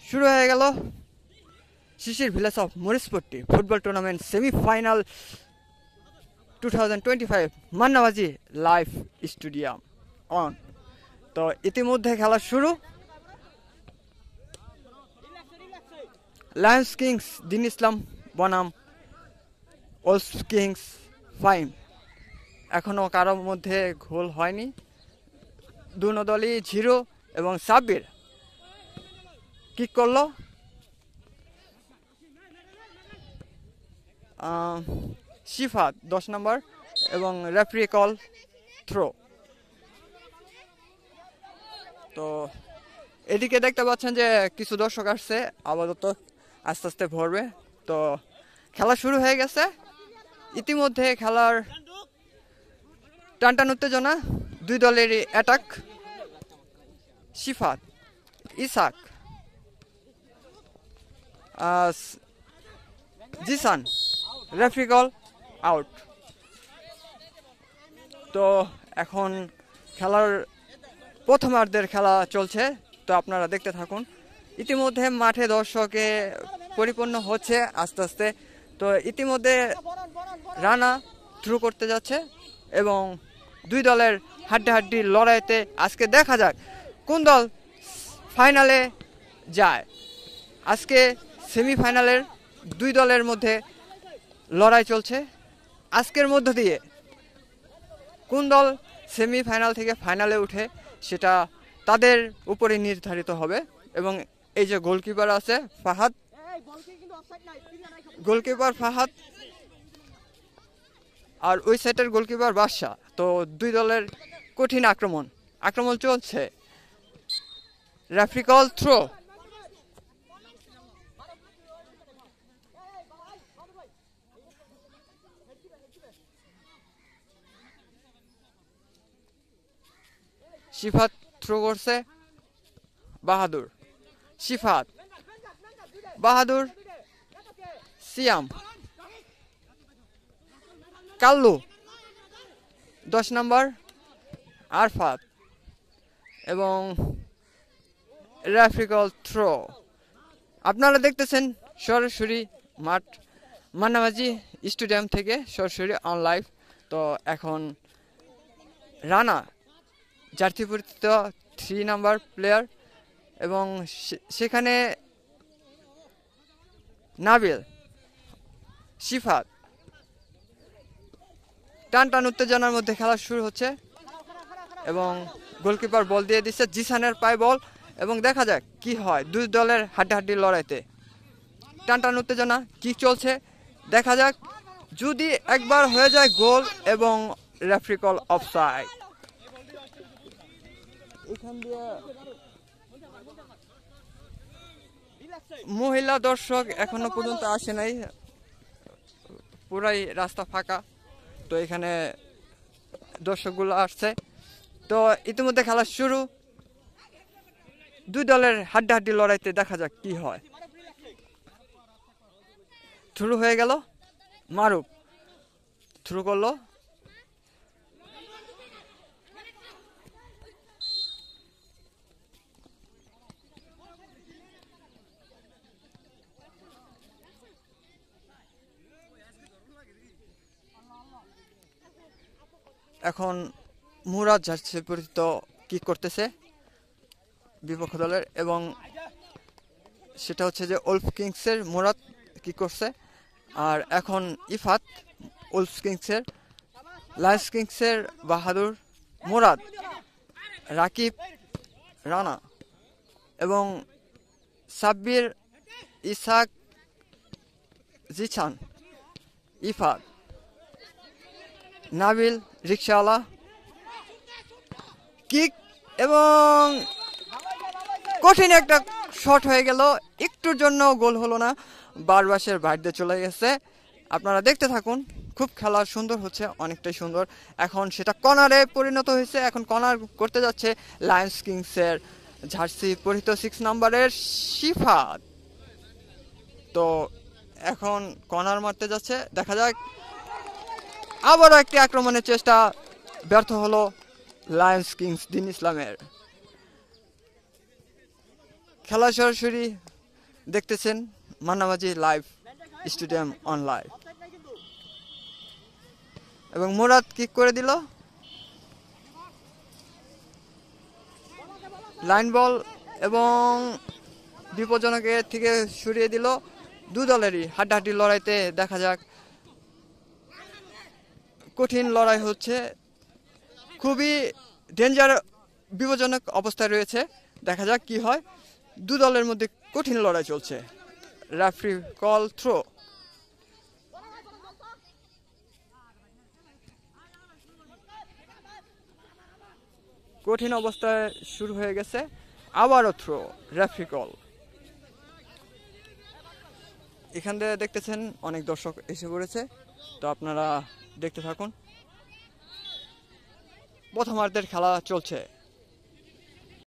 শুরু হয়ে গেল Shishir village of Marichpatti football tournament semifinal 2025 মান্নাবাজি লাইভ স্টেডিয়াম অন। তো ইতিমধ্যে খেলা শুরু। লায়ন্স কিংস দিন ইসলাম বনাম ওলস কিংস ফাইম। এখনও কারোর মধ্যে গোল হয়নি। দুনো দলই 0 এবং সাব্বির কিক করলো। শিফাত 10 নম্বর এবং রেফারি কল থ্রো। তো এদিকে দেখতে পাচ্ছেন যে কিছু দর্শক আসছে, আপাতত আস্তে আস্তে ভরবে। তো খেলা শুরু হয়ে গেছে। ইতিমধ্যে খেলার টানটান উত্তেজনা, দুই দলেরই attack. Shifat, Isak, Jisan, referee call out. তো এখন খেলার প্রথমার্ধের খেলা চলছে, তো আপনারা দেখতে থাকুন। ইতিমধ্যে মাঠে দর্শকে পরিপূর্ণ হচ্ছে আস্তে আস্তে। তো ইতিমধ্যে রানা থ্রু করতে যাচ্ছে এবং দুই দলের হাড্ডাহাড্ডি লড়াইতে আজকে দেখা যাক কোন দল ফাইনালে যায়। আজকে সেমিফাইনালের দুই দলের মধ্যে লড়াই চলছে। আজকের মধ্য দিয়ে কোন দল সেমিফাইনাল থেকে ফাইনালে উঠে সেটা তাদের উপরে নির্ধারিত হবে। এবং এই যে গোলকিপার আছে ফাহাদ, গোলকিপার ফাহাদ আর ওই সাইডের গোলকিপার বাদশা। তো দুই দলের কঠিন আক্রমণ চলছে। Referee call throw. Shifat throw করছে, বাহাদুর, শিফাত, বাহাদুর, সিয়াম, কাল্লু, 10 নম্বর আরফাত এবং রেফারি কল থ্রো। আপনারা দেখতেছেন সরাসরি মাঠ মান্নাবাজি স্টেডিয়াম থেকে সরাসরি অন লাইভ। তো এখন রানা জার্সি পরিচিত 3 নাম্বার প্লেয়ার এবং সেখানে নাবিল, শিফাত, টান উত্তেজনার মধ্যে খেলা শুরু হচ্ছে এবং গোলকিপার বল দিয়ে দিচ্ছে, জিসানের পায়ে বল এবং দেখা যাক কি হয় দুই দলের হাড্ডাহাড্ডি লড়াইতে। টান উত্তেজনা কি চলছে দেখা যাক। যদি একবার হয়ে যায় গোল এবং রেফারি কল অফসাইড। এখান দিয়ে মহিলা দর্শক এখনো পর্যন্ত আসে নাই, পুরাই রাস্তা ফাঁকা। তো এখানে দর্শকগুলো আসছে। তো ইতিমধ্যে খেলা শুরু। দুই দলের হাড্ডাহাড্ডি লড়াইতে দেখা যাক কি হয়। থ্রু হয়ে গেল, মারুফ থ্রু করলো, এখন মুরাদ জার্সি পরিচিত কি করতেছে বিপক্ষ দলের এবং সেটা হচ্ছে যে ওলফ কিংসের মুরাদ কি করছে। আর এখন ইফাত ওলফ কিংসের, লায়ন্স কিংসের বাহাদুর, মুরাদ, রাকিব, রানা এবং সাব্বির, ইসাক, জিসান, ইফাত, নাবিল, রিক্সাওয়ালা কিক এবং কঠিন একটা শট হয়ে গেল। একটুর জন্য গোল হলো না, বারবাসের বাইরে চলে গেছে। আপনারা দেখতে থাকুন, খুব খেলা সুন্দর হচ্ছে, অনেকটাই সুন্দর। এখন সেটা কর্নারে পরিণত হয়েছে। এখন কর্নার করতে যাচ্ছে লায়ন্স কিংসের জার্সি পরিহিত 6 নম্বরের শিফাত। তো এখন কর্নার মারতে যাচ্ছে, দেখা যাক। আবারও একটি আক্রমণের চেষ্টা ব্যর্থ হলো লায়ন্স কিংস দিন ইসলামের। খেলা সরাসরি দেখতেছেন মান্নামাঝি লাইভ স্টেডিয়াম অনলাইন এবং মুরাদ কিক করে দিল, লাইন বল এবং বিপজ্জনকের থেকে সরিয়ে দিল। দু দলেরই হাড্ডাহাড্ডি লড়াইতে দেখা যাক, কঠিন লড়াই হচ্ছে, খুবই ডেঞ্জার বিপজ্জনক অবস্থায় রয়েছে। দেখা যাক কি হয়, দু দলের মধ্যে কঠিন লড়াই চলছে। Referee call throw. কঠিন অবস্থায় শুরু হয়ে গেছে, আবারও থ্রো, রেফারি কল। এখান থেকে দেখতেছেন অনেক দর্শক এসে পড়েছে, তো আপনারা দেখতে থাকুন। প্রথমার্ধের খেলা চলছে।